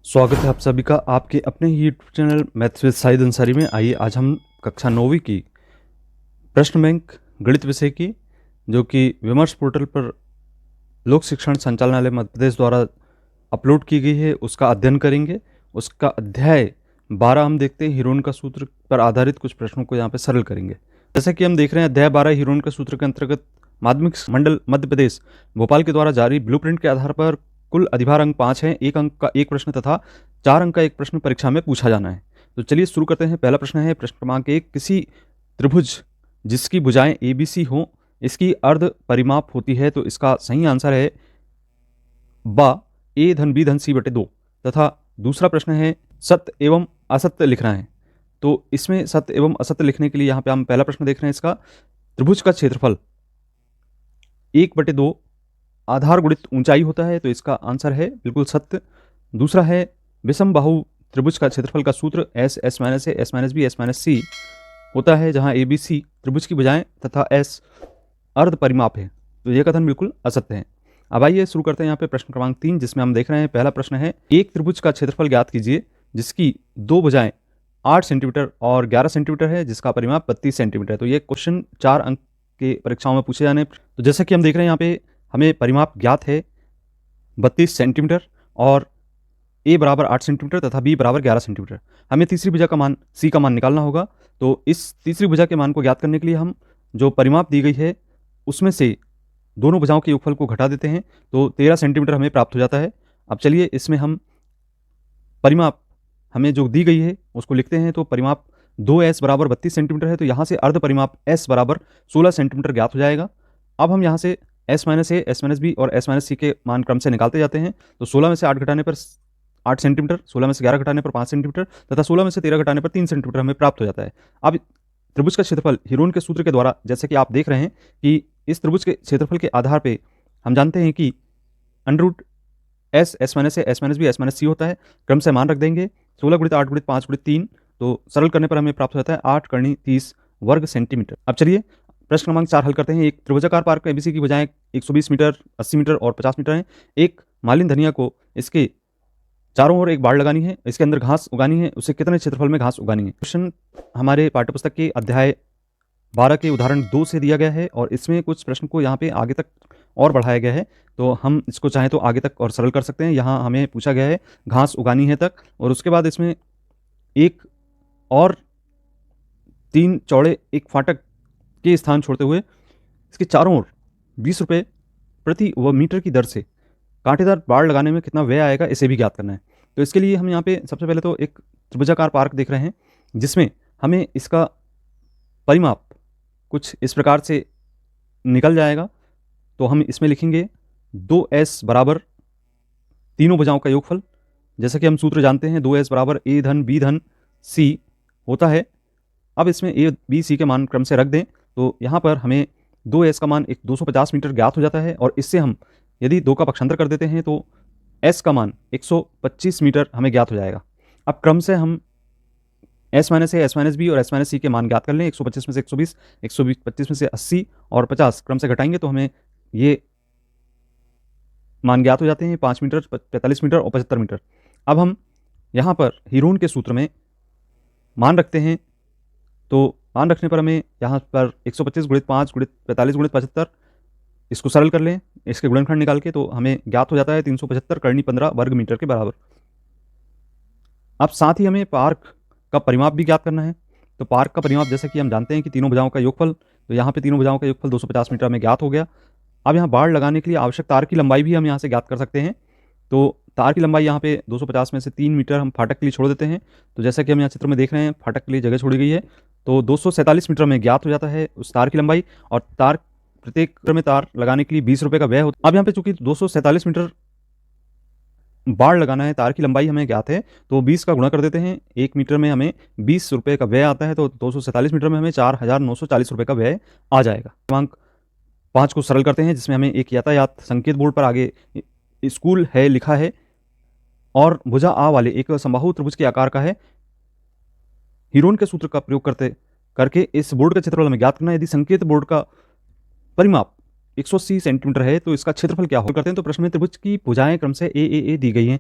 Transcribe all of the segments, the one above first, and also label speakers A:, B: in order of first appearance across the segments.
A: स्वागत है आप सभी का आपके अपने ही YouTube channel maths with Sahid Ansari में। आइए आज हम कक्षा 9वीं की प्रश्न बैंक गणित विषय की, जो कि विमर्श पोर्टल पर लोक शिक्षण संचालनालय मध्य प्रदेश द्वारा अपलोड की गई है, उसका अध्ययन करेंगे। उसका अध्याय 12 हम देखते हैं, हीरोन का सूत्र पर आधारित कुछ प्रश्नों को यहाँ पे सरल करेंगे। जैसा कि हम देख रहे हैं, अध्याय 12 हीरोन का सूत्र के अंतर्गत माध्यमिक मंडल मध्य प्रदेश भोपाल के द्वारा जारी ब्लूप्रिंट के आधार पर कुल अधिभार अंक 5 हैं। 1 अंक का एक प्रश्न तथा 4 अंक का एक प्रश्न परीक्षा में पूछा जाना है। तो चलिए शुरू करते हैं। पहला प्रश्न है प्रश्न क्रमांक 1, किसी त्रिभुज जिसकी भुजाएं ABC हों इसकी अर्ध परिमाप होती है, तो इसका सही आंसर है बा A धन B धन C बटे 2। तथा दूसरा प्रश्न है सत्य एवं असत्य लिखना है। तो इसमें सत्य एवं असत्य लिखने के लिए यहाँ पे हम पहला प्रश्न देख रहे हैं, इसका त्रिभुज का क्षेत्रफल 1/2 आधार गुणित ऊंचाई होता है, तो इसका आंसर है बिल्कुल सत्य। दूसरा है विषम बाहु त्रिभुज का क्षेत्रफल का सूत्र S S minus A S minus B S minus C होता है, जहां ABC त्रिभुज की भुजाएं तथा S अर्ध परिमाप है, तो यह कथन बिल्कुल असत्य है। अब आइए शुरू करते हैं यहाँ पे प्रश्न क्रमांक 3, जिसमें हम देख रहे हैं पहला प्रश्न है एक त्रिभुज का क्षेत्रफल ज्ञात कीजिए जिसकी दो भुजाएं 8 सेंटीमीटर और 11 सेंटीमीटर है, जिसका परिमाप 32 सेंटीमीटर है। तो ये क्वेश्चन 4 अंक के परीक्षाओं में पूछे जाने। तो जैसा कि हम देख रहे हैं यहाँ पे हमें परिमाप ज्ञात है 32 सेंटीमीटर और A बराबर 8 सेंटीमीटर तथा B बराबर 11 सेंटीमीटर। हमें तीसरी भुजा का मान C का मान निकालना होगा। तो इस तीसरी भुजा के मान को ज्ञात करने के लिए हम जो परिमाप दी गई है उसमें से दोनों भुजाओं के योगफल को घटा देते हैं, तो 13 सेंटीमीटर हमें प्राप्त हो जाता है। अब चलिए इसमें हम परिमाप हमें जो दी गई है उसको लिखते हैं। तो परिमाप 2S बराबर 32 सेंटीमीटर है, तो यहाँ से अर्ध परिमाप S बराबर 16 सेंटीमीटर ज्ञात हो जाएगा। अब हम यहाँ से S minus A S minus B और S माइनस C के मान क्रम से निकालते जाते हैं। तो 16 में से 8 घटाने पर 8 सेंटीमीटर, 16 में से 11 घटाने पर 5 सेंटीमीटर तथा 16 में से 13 घटाने पर 3 सेंटीमीटर हमें प्राप्त हो जाता है। अब त्रिभुज का क्षेत्रफल हीरोन के सूत्र के द्वारा, जैसे कि आप देख रहे हैं कि इस त्रिभुज के क्षेत्रफल के आधार पे हम जानते हैं कि under S S minus A S minus B S minus C होता है। क्रम से मान रख देंगे 16 गुणित 8 गुणित 5 गुणित 3, तो सरल करने पर हमें प्राप्त हो जाता है 8 करनी 30 वर्ग सेंटीमीटर। अब चलिए प्रश्न क्रमांक 4 हल करते हैं। एक त्रिभुजाकार पार्क ABC की भुजाएं 120 मीटर, 80 मीटर और 50 मीटर हैं। एक मालिन धनिया को इसके चारों ओर एक बाड़ लगानी है, इसके अंदर घास उगानी है, उसे कितने क्षेत्रफल में घास उगानी है। क्वेश्चन हमारे पाठ्यपुस्तक के अध्याय 12 के उदाहरण 2 से दिया गया है और इसमें कुछ प्रश्न को यहाँ पे आगे तक और बढ़ाया गया है, तो हम इसको चाहें तो आगे तक और सरल कर सकते हैं। यहाँ हमें पूछा गया है घास उगानी है तक, और उसके बाद इसमें एक और 3 चौड़े एक फाटक के स्थान छोड़ते हुए इसके चारों ओर 20 रुपये प्रति मीटर की दर से कांटेदार बाड़ लगाने में कितना व्यय आएगा, इसे भी ज्ञात करना है। तो इसके लिए हम यहाँ पे सबसे पहले तो एक त्रिभुजाकार पार्क देख रहे हैं, जिसमें हमें इसका परिमाप कुछ इस प्रकार से निकल जाएगा। तो हम इसमें लिखेंगे 2S बराबर तीनों भुजाओं का योगफल। जैसा कि हम सूत्र जानते हैं 2S बराबर A धन B धन C होता है। अब इसमें A B C के मान क्रम से रख दें, तो यहाँ पर हमें 2S का मान 250 मीटर ज्ञात हो जाता है, और इससे हम यदि 2 का पक्षांतर कर देते हैं तो S का मान 125 मीटर हमें ज्ञात हो जाएगा। अब क्रम से हम S minus A S minus B और S माइनस C के मान ज्ञात कर लें। 125 में से 120, 125 में से 80 और 50 क्रम से घटाएंगे तो हमें ये मान ज्ञात हो जाते हैं 5 मीटर, 45 मीटर और 75 मीटर। अब हम यहाँ पर हीरोन के सूत्र में मान रखते हैं, तो मान रखने पर हमें यहाँ पर 125 गुणित 5 गुणित 45 गुणित 75, इसको सरल कर लें, इसके गुणनखंड निकाल के, तो हमें ज्ञात हो जाता है 375 करनी 15 वर्ग मीटर के बराबर। अब साथ ही हमें पार्क का परिमाप भी ज्ञात करना है। तो पार्क का परिमाप जैसे कि हम जानते हैं कि तीनों भुजाओं का योगफल, तो यहाँ पे तीनों भुजाओं का योगफल 250 मीटर में ज्ञात हो गया। अब यहाँ बाड़ लगाने के लिए आवश्यक तार की लंबाई भी हम यहाँ से ज्ञात कर सकते हैं। तो तार की लंबाई यहाँ पे 250 में से 3 मीटर हम फाटक के लिए छोड़ देते हैं। तो जैसा कि हम यहाँ चित्र में देख रहे हैं फाटक के लिए जगह छोड़ी गई है, तो 247 मीटर में ज्ञात हो जाता है उस तार की लंबाई, और तार प्रत्येक मीटर में तार लगाने के लिए 20 रुपये का व्यय होता है। अब यहाँ पे चूंकि 247 मीटर बाड़ लगाना है, तार की लंबाई हमें ज्ञात है, तो 20 का गुणा कर देते हैं। 1 मीटर में हमें 20 रुपये का व्यय आता है, तो 247 मीटर में हमें 4940 रुपये का व्यय आ जाएगा। क्रमांक 5 को सरल करते हैं, जिसमें हमें एक यातायात संकेत बोर्ड पर आगे स्कूल है लिखा है और भुजा आ वाले एक समबाहु त्रिभुज के आकार का है। हीरोन के सूत्र का प्रयोग करके इस बोर्ड का क्षेत्रफल हमें ज्ञात करना है। यदि संकेत बोर्ड का परिमाप 180 सेंटीमीटर है तो इसका क्षेत्रफल क्या हो करते हैं। तो प्रश्न में त्रिभुज की भुजाएं क्रम से ए दी गई हैं।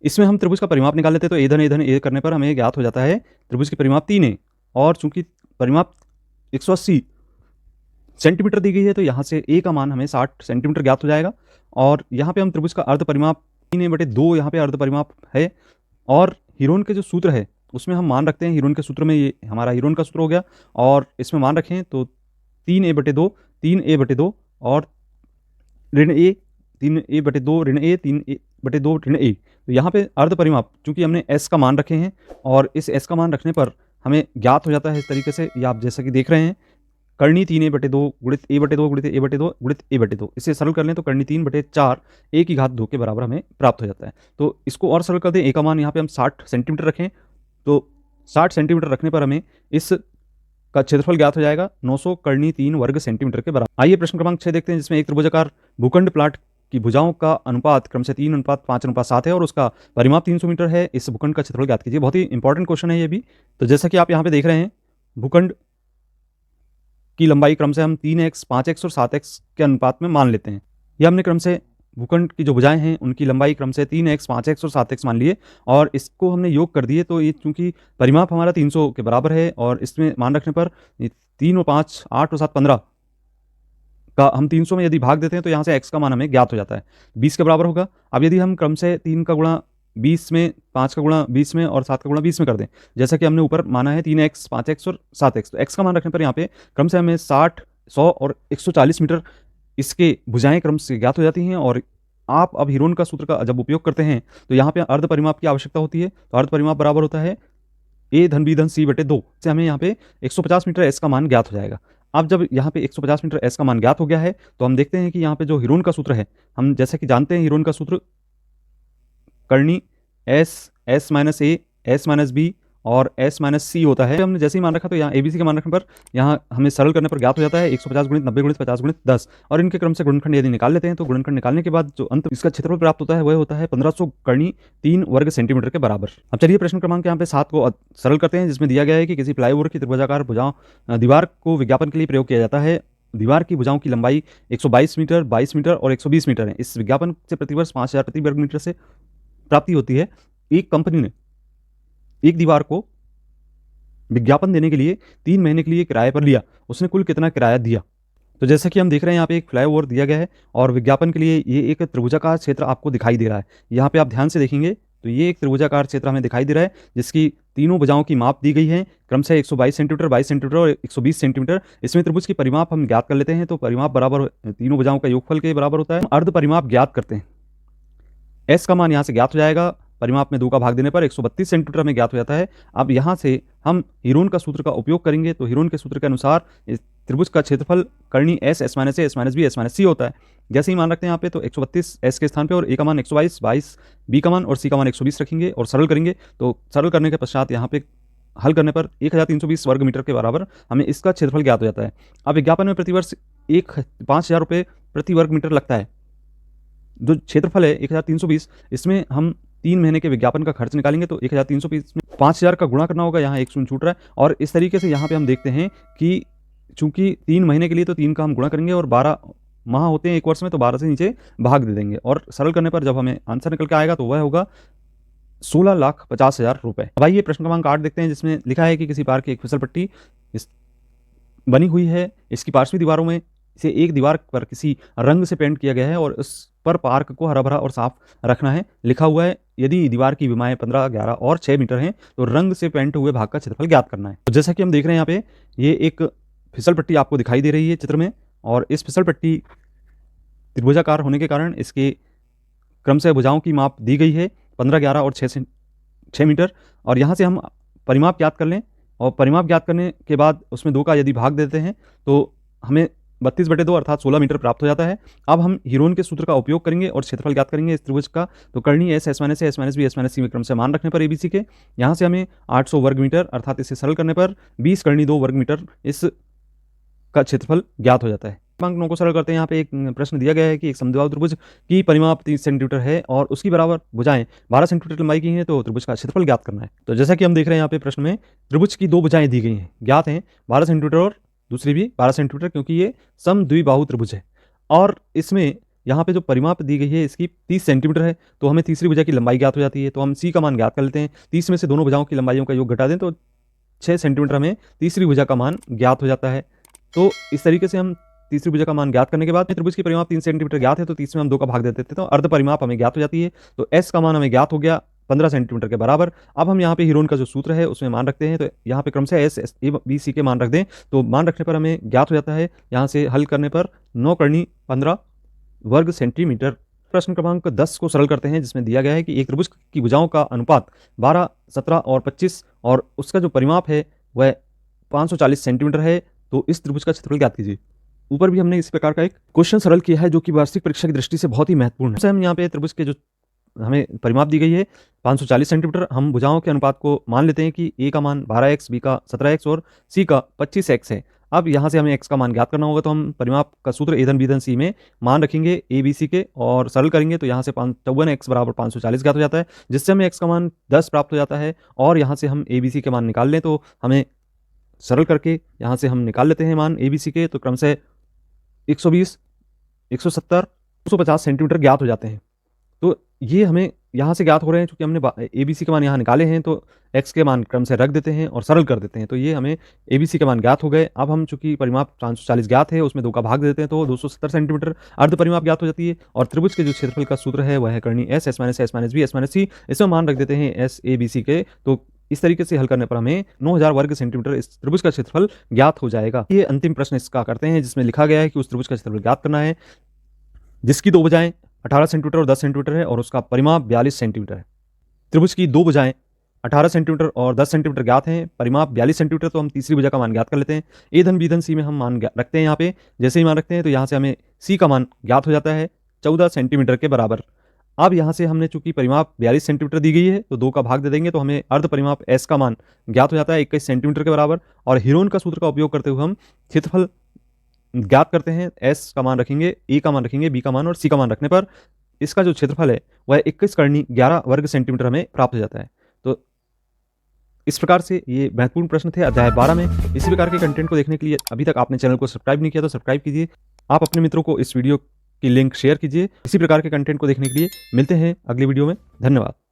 A: इसमें हम त्रिभुज का परिमाप निकाल लेते हैं, तो ए धन ए धन ए करने पर हमें ज्ञात हो जाता है त्रिभुज की परिमाप 3a, और चूंकि परिमाप 180 सेंटीमीटर दी गई है तो यहाँ से ए का मान हमें 60 सेंटीमीटर ज्ञात हो जाएगा। और यहाँ पे हम त्रिभुज का अर्ध परिमाप 3a/2 यहाँ पे अर्ध परिमाप है, और हीरोन के जो सूत्र है उसमें हम मान रखते हैं, हीरोन के सूत्र में ये हमारा हीरोन का सूत्र हो गया, और इसमें मान रखें तो 3a/2 और ऋण ए, 3a/2 ऋण ए, 3a/2 ऋण ए। तो यहाँ पे अर्ध परिमाप चूंकि हमने s का मान रखे हैं, और इस s का मान रखने पर हमें ज्ञात हो जाता है इस तरीके से, ये आप जैसा कि देख रहे हैं, करनी 3a/2 गुणित a/2 गुणित a/2 गुणित a/2। इसे सरल कर लें तो करनी 3/4 a की घात 2 के बराबर हमें प्राप्त हो जाता है। तो इसको और सरल कर दें, a का मान यहाँ पे हम 60 सेंटीमीटर रखें, तो 60 सेंटीमीटर रखने पर हमें इस का क्षेत्रफल ज्ञात हो जाएगा 900 करनी 3 वर्ग सेंटीमीटर के बराबर। आइए प्रश्न क्रमांक 6 देखते हैं, जिसमें एक त्रिभुजाकार भूखंड प्लाट की भुजाओं का अनुपात क्रमशः 3:5:7 है और उसका परिमाप 300 मीटर है। इस भूखंड का क्षेत्रफल ज्ञात कीजिए। बहुत ही इंपॉर्टेंट क्वेश्चन है ये भी। तो जैसा कि आप यहाँ पे देख रहे हैं, भूखंड की लंबाई क्रमशः हम 3x, 5x और 7x के अनुपात में मान लेते हैं। यह हमने क्रमशः भूखंड की जो भुजाएं हैं उनकी लंबाई क्रमशः 3x, 5x और 7x मान लिए, और इसको हमने योग कर दिए, तो ये चूंकि परिमाप हमारा 300 के बराबर है, और इसमें मान रखने पर 3 और 5 8 और 7 15 का हम 300 में यदि भाग देते हैं तो यहाँ से x का मान हमें ज्ञात हो जाता है, 20 के बराबर होगा। अब यदि हम क्रमशः 3 का गुणा 20 में, 5 का गुणा 20 में और 7 का गुणा 20 में कर दें, जैसा कि हमने ऊपर माना है 3x, 5x और 7x, तो x का मान रखने पर यहाँ पे क्रमशः हमें 60, 100 और 140 मीटर इसके भुजाएं क्रम से ज्ञात हो जाती हैं। और आप अब हीरोन का सूत्र का जब उपयोग करते हैं तो यहाँ पे अर्ध परिमाप की आवश्यकता होती है, तो अर्ध परिमाप बराबर होता है a धन b धन c/2 से हमें यहाँ पे 150 मीटर s का मान ज्ञात हो जाएगा। अब जब यहाँ पे 150 मीटर s का मान ज्ञात हो गया है, तो हम देखते हैं कि यहाँ पे जो हीरोन का सूत्र है, हम जैसे कि जानते हैं हीरोन का सूत्र करनी s b और s c होता है। हमने जैसे ही मान रखा तो यहाँ abc का मान रखने पर यहाँ हमें सरल करने पर ज्ञात हो जाता है 150 गुणित 90 गुणित 50 गुणित 10, और इनके क्रम से गुणनखंड यदि निकाल लेते हैं तो गुणनखंड निकालने के बाद जो अंत इसका क्षेत्रफल प्राप्त होता है वह होता है 1500 करनी 3 वर्ग सेंटीमीटर के बराबर। अब चलिए प्रश्न क्रमांक यहाँ पे 7 को सरल करते हैं, जिसमें दिया गया है कि किसी फ्लाईओवर की त्रिभुजाकार भुजाओं दीवार को विज्ञापन के लिए प्रयोग किया जाता है। दीवार की भुजाओं की लंबाई 122 मीटर, 22 मीटर और 120 मीटर है। इस विज्ञापन से प्रतिवर्ष 5000 प्रति वर्ग मीटर से प्राप्ति होती है। एक कंपनी ने एक दीवार को विज्ञापन देने के लिए 3 महीने के लिए किराए पर लिया, उसने कुल कितना किराया दिया? तो जैसा कि हम देख रहे हैं यहाँ पे एक फ्लाईओवर दिया गया है और विज्ञापन के लिए ये एक त्रिभुजाकार क्षेत्र आपको दिखाई दे रहा है। यहाँ पे आप ध्यान से देखेंगे तो ये एक त्रिभुजाकार क्षेत्र हमें दिखाई दे रहा है, जिसकी तीनों भुजाओं की माप दी गई है क्रमशः 122 सेंटीमीटर, 22 सेंटीमीटर और 120 सेंटीमीटर। इसमें त्रिभुज की परिमाप हम ज्ञात कर लेते हैं, तो परिमाप बराबर तीनों भुजाओं का योगफल के बराबर होता है। अर्ध परिमाप ज्ञात करते हैं, एस का मान यहाँ से ज्ञात हो जाएगा, परिमाप में 2 का भाग देने पर 132 सेंटीमीटर में ज्ञात हो जाता है। अब यहाँ से हम हीरोन का सूत्र का उपयोग करेंगे, तो हीरोन के सूत्र के अनुसार इस त्रिभुज का क्षेत्रफल करनी S, S minus A, S minus B, S minus C होता है। जैसे ही मान रखते हैं यहाँ पे तो 132 एस के स्थान पे और ए का मान 122, 22 बी का मान और सी का मान 120 रखेंगे और सरल करेंगे। तो सरल करने के पश्चात यहाँ पे हल करने पर 1320 वर्ग मीटर के बराबर हमें इसका क्षेत्रफल ज्ञात हो जाता है। अब विज्ञापन में प्रतिवर्ष 5000 रुपये प्रति वर्ग मीटर लगता है। जो क्षेत्रफल है 1320, इसमें हम 3 महीने के विज्ञापन का खर्च निकालेंगे तो 1320 में 5000 का गुणा करना होगा, यहाँ एक शून्य छूट रहा है। और इस तरीके से यहाँ पे हम देखते हैं कि चूंकि 3 महीने के लिए तो 3 का हम गुणा करेंगे और 12 माह होते हैं एक वर्ष में, तो 12 से नीचे भाग दे देंगे और सरल करने पर जब हमें आंसर निकल के आएगा तो वह होगा 16,50,000 रुपये। अब आइए प्रश्न क्रमांक 8 देखते हैं, जिसमें लिखा है कि किसी पार्क की एक फिसल पट्टी बनी हुई है, इसकी पार्श्वी दीवारों में इसे एक दीवार पर किसी रंग से पेंट किया गया है और उस पर पार्क को हरा भरा और साफ रखना है। लिखा हुआ है यदि दीवार की विमाएं 15, 11 और 6 मीटर हैं तो रंग से पेंट हुए भाग का क्षेत्रफल ज्ञात करना है। तो जैसा कि हम देख रहे हैं यहाँ पे ये एक फिसल पट्टी आपको दिखाई दे रही है चित्र में, और इस फिसल पट्टी त्रिभुजाकार होने के कारण इसके क्रम से भुजाओं की माप दी गई है 15, 11 और 6 मीटर। और यहाँ से हम परिमाप ज्ञात कर लें, और परिमाप ज्ञात करने के बाद उसमें 2 का यदि भाग देते हैं तो हमें 32/2 अर्थात 16 मीटर प्राप्त हो जाता है। अब हम हीरोन के सूत्र का उपयोग करेंगे और क्षेत्रफल ज्ञात करेंगे इस त्रिभुज का। तो करनी S, S minus A, S minus B, S minus C में क्रम से मान रखने पर एबीसी के यहाँ से हमें 800 वर्ग मीटर अर्थात इसे सरल करने पर 20 करनी 2 वर्ग मीटर इस का क्षेत्रफल ज्ञात हो जाता है। क्रमांक 9 को सरल करते हैं। यहाँ पे एक प्रश्न दिया गया है कि एक समद्विबाहु त्रिभुज की परिमाप 30 सेंटीमीटर है और उसकी बराबर भुजाएं 12 सेंटीमीटर लंबाई की हैं, तो त्रिभुज का क्षेत्रफल ज्ञात करना है। तो जैसा कि हम देख रहे हैं यहाँ पे प्रश्न में त्रिभुज की 2 भुजाएं दी गई हैं, ज्ञात हैं 12 सेंटीमीटर और दूसरी भी 12 सेंटीमीटर, क्योंकि ये समद्विबाहु त्रिभुज है। और इसमें यहाँ पे जो परिमाप दी गई है इसकी 30 सेंटीमीटर है, तो हमें तीसरी भुजा की लंबाई ज्ञात हो जाती है। तो हम सी का मान ज्ञात कर लेते हैं। 30 में से दोनों भुजाओं की लंबाइयों का योग घटा दें तो 6 सेंटीमीटर हमें तीसरी भुजा का मान ज्ञात हो जाता है। तो इस तरीके से हम तीसरी भुजा का मान ज्ञात करने के बाद त्रिभुज की परिमाप 3 सेंटीमीटर ज्ञात है, तो 30 में हम 2 का भाग दे देते हैं, तो अर्ध परिमाप हमें ज्ञात हो जाती है। तो एस का मान हमें ज्ञात हो गया 15 सेंटीमीटर के बराबर। अब हम यहाँ पे हीरोन का जो सूत्र है उसमें मान रखते हैं, तो यहाँ पे क्रमशः S S A B C के मान रख दें, तो मान रखने पर हमें ज्ञात हो जाता है। यहाँ से हल करने पर 9 करनी 15 वर्ग सेंटीमीटर। प्रश्न क्रमांक 10 को सरल करते हैं, जिसमें दिया गया है कि एक त्रिभुज की भुजाओं का अनुपात 12, 17 और 25 और उसका जो परिमाप है वह 540 सेंटीमीटर है, तो इस त्रिभुज का क्षेत्रफल ज्ञात कीजिए। ऊपर भी हमने इस प्रकार का एक क्वेश्चन सरल किया है जो कि वार्षिक परीक्षा की दृष्टि से बहुत ही महत्वपूर्ण है। हम यहाँ पे त्रिभुज के जो हमें परिमाप दी गई है 540 सेंटीमीटर, हम भुजाओं के अनुपात को मान लेते हैं कि ए का मान 12x, बी का 17x और सी का 25x है। अब यहाँ से हमें x का मान ज्ञात करना होगा, तो हम परिमाप का सूत्र ए धन बी धन सी में मान रखेंगे ए बी सी के और सरल करेंगे, तो यहाँ से 54x बराबर 540 ज्ञात हो जाता है, जिससे हमें x का मान 10 प्राप्त हो जाता है। और यहाँ से हम ए बी सी के मान निकाल लें, तो हमें सरल करके यहाँ से हम निकाल लेते हैं मान ए बी सी के, तो क्रमशः 120, 170, 250 सेंटीमीटर ज्ञात हो जाते हैं। तो ये हमें यहाँ से ज्ञात हो रहे हैं, क्योंकि हमने ए बी सी के मान यहाँ निकाले हैं, तो x के मान क्रम से रख देते हैं और सरल कर देते हैं, तो ये हमें ए बी सी के मान ज्ञात हो गए। अब हम चूंकि परिमाप 540 ज्ञात है, उसमें 2 का भाग देते हैं, तो 270 सेंटीमीटर अर्ध परिमाप ज्ञात हो जाती है। और त्रिभुज के जो क्षेत्रफल का सूत्र है वह है करनी S, S minus B, S minus c, इसमें मान रख देते हैं एस ए बी सी के। तो इस तरीके से हल करने पर हमें 9000 वर्ग सेंटीमीटर इस त्रिभुज का क्षेत्रफल ज्ञात हो जाएगा। ये अंतिम प्रश्न इसका करते हैं, जिसमें लिखा गया है कि उस त्रिभुज का क्षेत्रफल ज्ञात करना है जिसकी 2 भुजाएं 18 सेंटीमीटर और 10 सेंटीमीटर है और उसका परिमाप 42 सेंटीमीटर है। त्रिभुज की 2 भुजाएं 18 सेंटीमीटर और 10 सेंटीमीटर ज्ञात हैं, परिमाप 42 सेंटीमीटर, तो हम तीसरी भुजा का मान ज्ञात कर लेते हैं। ए धन बी धन सी में हम मान रखते हैं। यहाँ पे जैसे ही मान रखते हैं तो यहाँ से हमें सी का मान ज्ञात हो जाता है 14 सेंटीमीटर के बराबर। अब यहाँ से हमने चूंकि परिमाप 42 सेंटीमीटर दी गई है, तो 2 का भाग दे देंगे, तो हमें अर्ध परिमाप एस का मान ज्ञात हो जाता है 21 सेंटीमीटर के बराबर। और हीरोन का सूत्र का उपयोग करते हुए हम क्षेत्रफल ज्ञात करते हैं। एस का मान रखेंगे, ए का मान रखेंगे, बी का मान और सी का मान रखने पर इसका जो क्षेत्रफल है वह 21 करनी 11 वर्ग सेंटीमीटर हमें प्राप्त हो जाता है। तो इस प्रकार से ये महत्वपूर्ण प्रश्न थे अध्याय 12 में। इसी प्रकार के कंटेंट को देखने के लिए अभी तक आपने चैनल को सब्सक्राइब नहीं किया तो सब्सक्राइब कीजिए। आप अपने मित्रों को इस वीडियो की लिंक शेयर कीजिए। इसी प्रकार के कंटेंट को देखने के लिए मिलते हैं अगली वीडियो में। धन्यवाद।